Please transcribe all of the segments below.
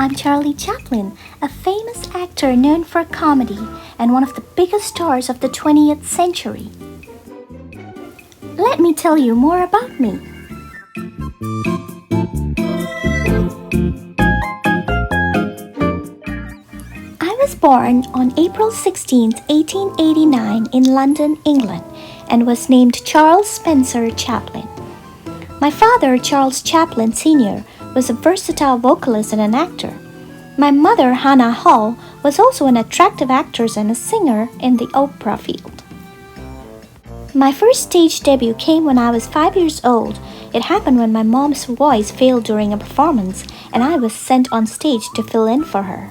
I'm Charlie Chaplin, a famous actor known for comedy and one of the biggest stars of the 20th century. Let me tell you more about me. I was born on April 16, 1889 in London, England, and was named Charles Spencer Chaplin. My father, Charles Chaplin Sr., was a versatile vocalist and an actor. My mother, Hannah Hall, was also an attractive actress and a singer in the opera field. My first stage debut came when I was 5 years old. It happened when my mom's voice failed during a performance, and I was sent on stage to fill in for her.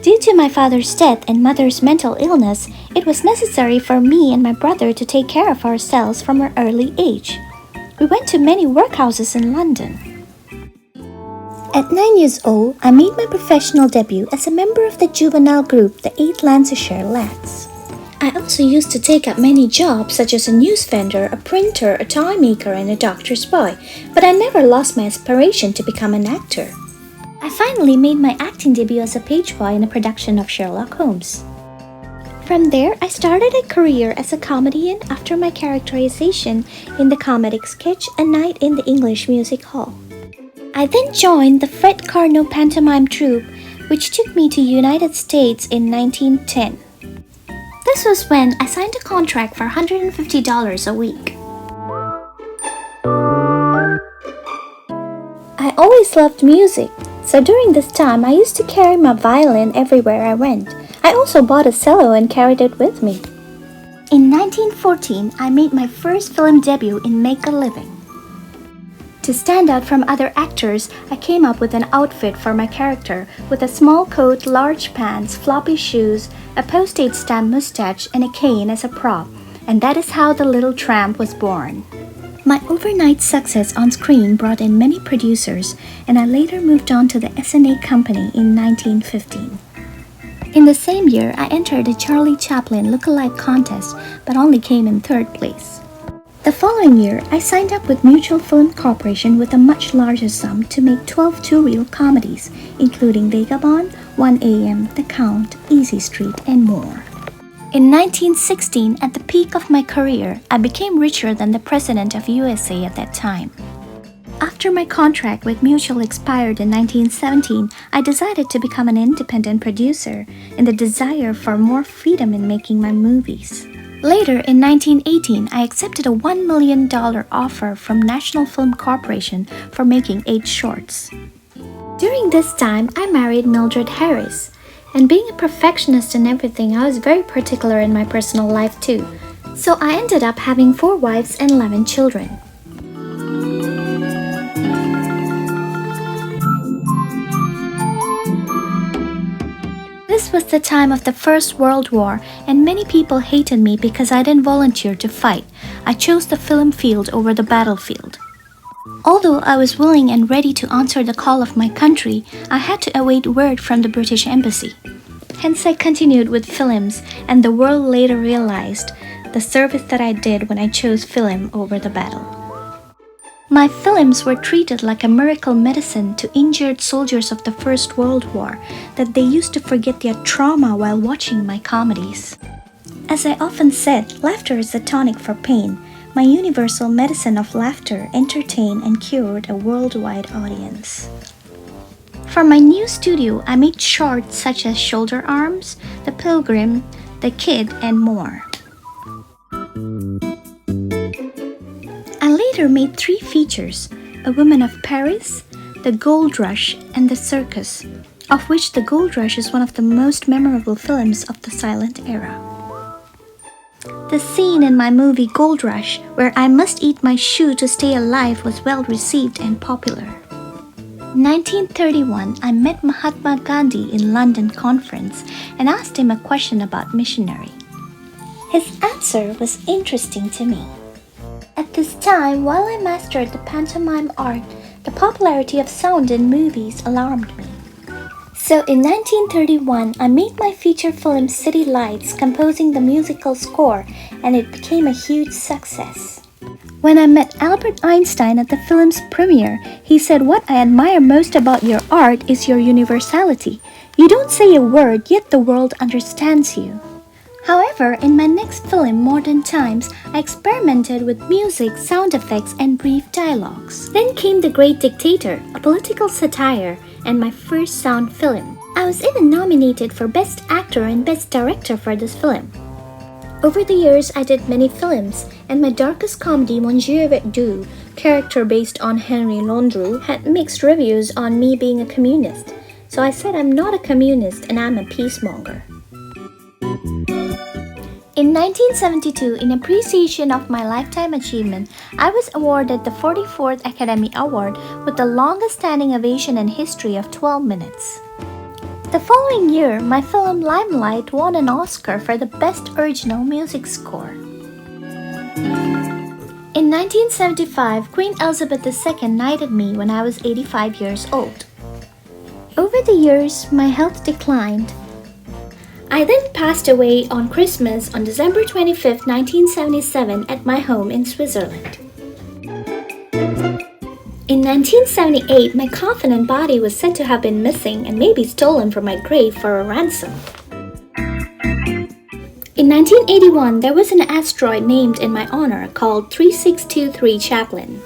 Due to my father's death and mother's mental illness, it was necessary for me and my brother to take care of ourselves from an early age. We went to many workhouses in London. At 9 years old, I made my professional debut as a member of the juvenile group, the 8 Lancashire Lads. I also used to take up many jobs such as a news vendor, a printer, a toy maker, and a doctor's boy, but I never lost my aspiration to become an actor. I finally made my acting debut as a page boy in a production of Sherlock Holmes. From there, I started a career as a comedian after my characterization in the comedic sketch A Night in the English Music Hall. I then joined the Fred Carnot pantomime troupe, which took me to United States in 1910. This was when I signed a contract for $150 a week. I always loved music, so during this time I used to carry my violin everywhere I went. I also bought a cello and carried it with me. In 1914, I made my first film debut in Make a Living. To stand out from other actors, I came up with an outfit for my character with a small coat, large pants, floppy shoes, a postage stamp mustache, and a cane as a prop, and that is how The Little Tramp was born. My overnight success on screen brought in many producers, and I later moved on to the S&A Company in 1915. In the same year, I entered the Charlie Chaplin look-alike contest, but only came in 3rd place. The following year, I signed up with Mutual Film Corporation with a much larger sum to make 12 two-reel comedies, including Vagabond, 1 A.M., The Count, Easy Street, and more. In 1916, at the peak of my career, I became richer than the President of USA at that time. After my contract with Mutual expired in 1917, I decided to become an independent producer in the desire for more freedom in making my movies. Later, in 1918, I accepted a $1 million offer from National Film Corporation for making 8 shorts. During this time, I married Mildred Harris, and being a perfectionist in everything, I was very particular in my personal life too, so I ended up having 4 wives and 11 children. This was the time of the First World War, and many people hated me because I didn't volunteer to fight. I chose the film field over the battlefield. Although I was willing and ready to answer the call of my country, I had to await word from the British Embassy. Hence I continued with films, and the world later realized the service that I did when I chose film over the battle. My films were treated like a miracle medicine to injured soldiers of the First World War, that they used to forget their trauma while watching my comedies. As I often said, laughter is the tonic for pain. My universal medicine of laughter entertained and cured a worldwide audience. For my new studio, I made shorts such as Shoulder Arms, The Pilgrim, The Kid, and more. I later made 3 features, A Woman of Paris, The Gold Rush, and The Circus, of which The Gold Rush is one of the most memorable films of the silent era. The scene in my movie Gold Rush, where I must eat my shoe to stay alive, was well received and popular. In 1931, I met Mahatma Gandhi in London conference and asked him a question about missionary. His answer was interesting to me. At this time, while I mastered the pantomime art, the popularity of sound in movies alarmed me. So in 1931, I made my feature film City Lights, composing the musical score, and it became a huge success. When I met Albert Einstein at the film's premiere, he said, "What I admire most about your art is your universality. You don't say a word, yet the world understands you." However, in my next film, Modern Times, I experimented with music, sound effects, and brief dialogues. Then came The Great Dictator, a political satire, and my first sound film. I was even nominated for Best Actor and Best Director for this film. Over the years, I did many films, and my darkest comedy, Monsieur avec Deux, character based on Henry Landru, had mixed reviews on me being a communist. So I said I'm not a communist and I'm a peacemonger. In 1972, in appreciation of my lifetime achievement, I was awarded the 44th Academy Award with the longest standing ovation in history of 12 minutes. The following year, my film Limelight won an Oscar for the Best Original Music Score. In 1975, Queen Elizabeth II knighted me when I was 85 years old. Over the years, my health declined. I then passed away on Christmas on December 25, 1977 at my home in Switzerland. In 1978, my coffin and body was said to have been missing and maybe stolen from my grave for a ransom. In 1981, there was an asteroid named in my honor called 3623 CHAPLIN.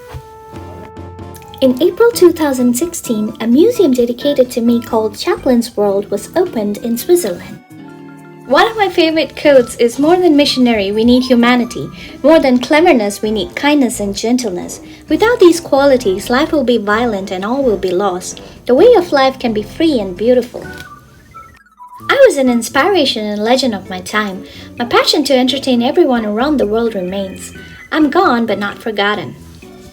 In April 2016, a museum dedicated to me called Chaplin's World was opened in Switzerland. One of my favorite quotes is, "More than missionary, we need humanity. More than cleverness, we need kindness and gentleness. Without these qualities, life will be violent and all will be lost. The way of life can be free and beautiful." I was an inspiration and legend of my time. My passion to entertain everyone around the world remains. I'm gone but not forgotten.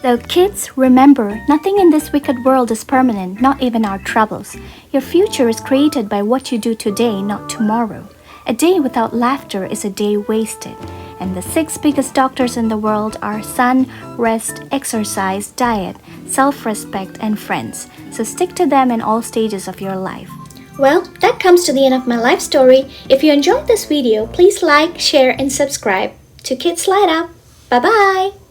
So kids, remember, nothing in this wicked world is permanent, not even our troubles. Your future is created by what you do today, not tomorrow. A day without laughter is a day wasted. And the 6 biggest doctors in the world are sun, rest, exercise, diet, self-respect, and friends. So stick to them in all stages of your life. Well, that comes to the end of my life story. If you enjoyed this video, please like, share, and subscribe to Kids Light Up. Bye-bye!